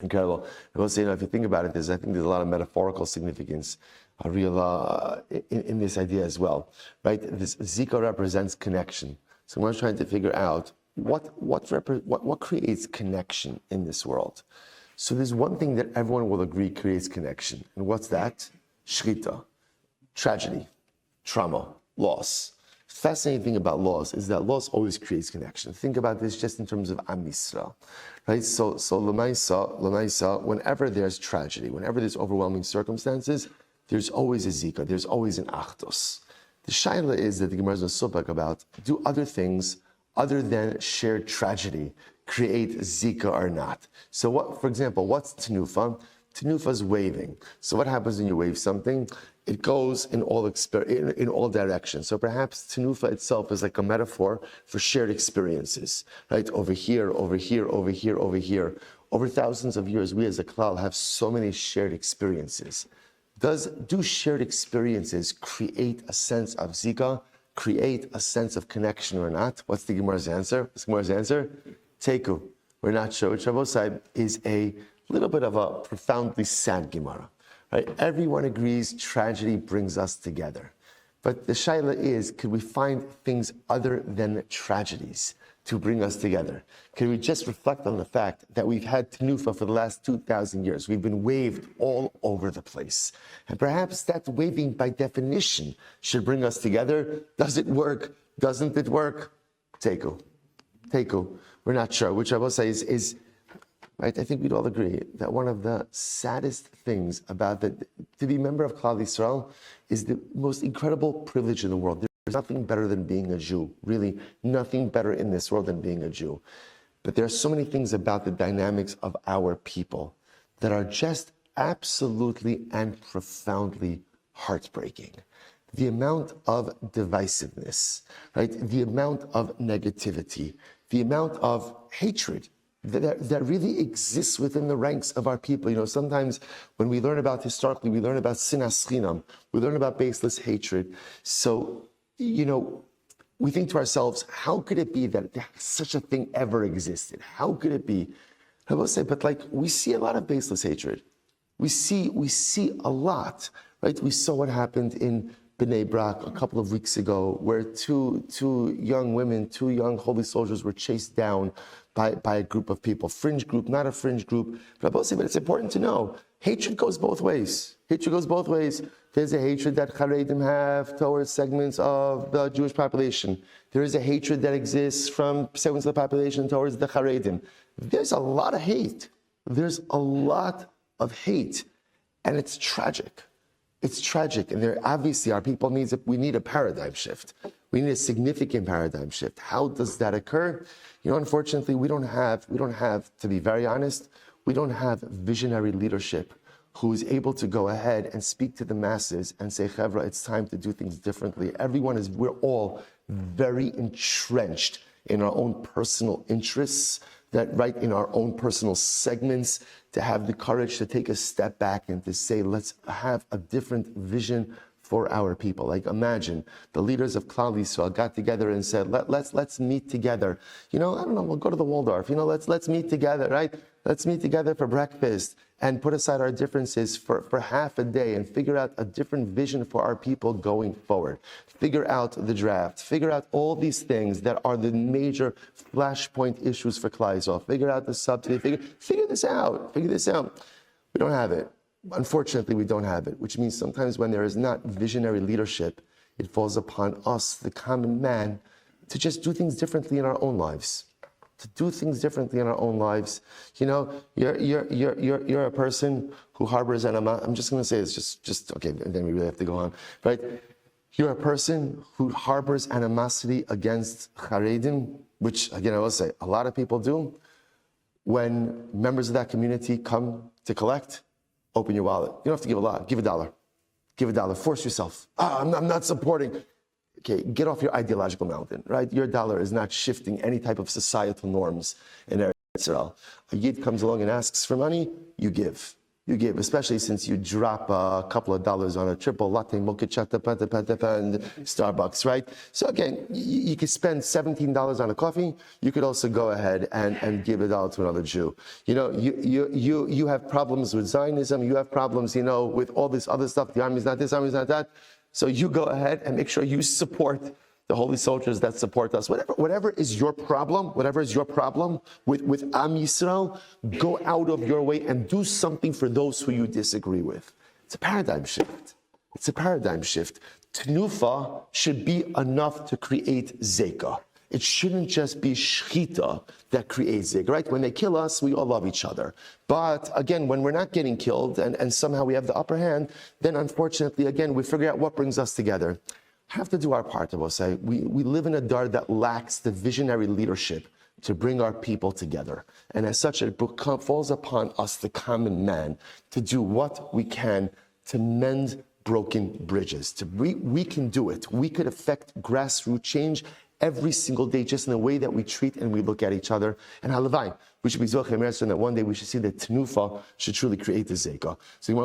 Incredible. I will say, if you think about it, I think there's a lot of metaphorical significance, real in this idea as well, right? This Zika represents connection. So we're trying to figure out what creates connection in this world. So there's one thing that everyone will agree creates connection, and what's that? Shrita, tragedy, trauma, loss. Fascinating thing about loss is that loss always creates connection. Think about this just in terms of Am Yisrael, right? So Lamaisa, whenever there's tragedy, whenever there's overwhelming circumstances, there's always a zika, there's always an achdos. The shaila is that the Gemara is subak about, do other things other than shared tragedy create zika or not? So what, for example, what's tenufa? Tenufa is waving. So what happens when you wave something? It goes in all directions. So perhaps tenufa itself is like a metaphor for shared experiences, right? Over here, over here, over here, over here. Over thousands of years, we as a klal have so many shared experiences. Do shared experiences create a sense of zika, create a sense of connection or not? What's the Gemara's answer? The Gemara's answer? Teku. We're not sure. Which Rabosai is a little bit of a profoundly sad Gemara. Right? Everyone agrees tragedy brings us together. But the shaila is, could we find things other than tragedies to bring us together? Can we just reflect on the fact that we've had Tenufa for the last 2,000 years? We've been waved all over the place. And perhaps that waving by definition should bring us together. Does it work? Doesn't it work? Teku. We're not sure. Which I will say is right, I think we'd all agree that one of the saddest things about to be a member of Klal Yisrael is the most incredible privilege in the world. There's nothing better than being a Jew, really, nothing better in this world than being a Jew. But there are so many things about the dynamics of our people that are just absolutely and profoundly heartbreaking. The amount of divisiveness, right? The amount of negativity, the amount of hatred that really exists within the ranks of our people. You know, sometimes when we learn about historically, we learn about sinas chinam, we learn about baseless hatred. So, you know, we think to ourselves, how could it be that such a thing ever existed? How could it be? I will say, but like, we see a lot of baseless hatred. We see a lot, right? We saw what happened in Bnei Brak a couple of weeks ago, where two young women, two young holy soldiers were chased down by a group of people. Fringe group, not a fringe group. But it's important to know, hatred goes both ways. Hatred goes both ways. There's a hatred that Haredim have towards segments of the Jewish population. There is a hatred that exists from segments of the population towards the Haredim. There's a lot of hate. There's a lot of hate. And it's tragic. It's tragic, and there obviously our people we need a paradigm shift. We need a significant paradigm shift. How does that occur? You know, unfortunately, we don't have, to be very honest, we don't have visionary leadership who is able to go ahead and speak to the masses and say, Chevra, it's time to do things differently. We're all very entrenched in our own personal interests, that right in our own personal segments, to have the courage to take a step back and to say, let's have a different vision for our people. Like, imagine the leaders of Klal Yisrael got together and said, let's meet together. You know, I don't know, we'll go to the Waldorf. You know, let's meet together, right? Let's meet together for breakfast and put aside our differences for half a day and figure out a different vision for our people going forward. Figure out the draft. Figure out all these things that are the major flashpoint issues for Klal Yisrael. Figure out the subsidy. Figure this out. Figure this out. We don't have it. Unfortunately, we don't have it, which means sometimes when there is not visionary leadership, it falls upon us, the common man, to just do things differently in our own lives. You know, you're a person who harbors animosity. I'm just going to say it's just okay, and then we really have to go on, right? You're a person who harbors animosity against Haredim, which, again, I will say, a lot of people do. When members of that community come to collect, open your wallet. You don't have to give a lot. Give $1. Give $1. Force yourself. I'm not supporting. Okay, get off your ideological mountain, right? Your dollar is not shifting any type of societal norms in Eretz Yisrael. A Yid comes along and asks for money, you give. you give, especially since you drop a couple of dollars on a triple latte mocha and Starbucks, right? So again, you could spend $17 on a coffee. You could also go ahead and give $1 to another Jew. You know, you have problems with Zionism. You have problems, you know, with all this other stuff. The army's not this, army's not that. So you go ahead and make sure you support the holy soldiers that support us. Whatever is your problem with Am Yisrael, go out of your way and do something for those who you disagree with. It's a paradigm shift. Tenufa should be enough to create zeka. It shouldn't just be shchita that creates zeka, right? When they kill us, we all love each other. But again, when we're not getting killed and somehow we have the upper hand, then unfortunately, again, we figure out what brings us together. Have to do our part, I will say. We live in a dar that lacks the visionary leadership to bring our people together. And as such, it falls upon us, the common man, to do what we can to mend broken bridges. We can do it. We could affect grassroots change every single day, just in the way that we treat and we look at each other. And halavai, we should be zocheh that one day we should see that Tenufa should truly create the zeka. So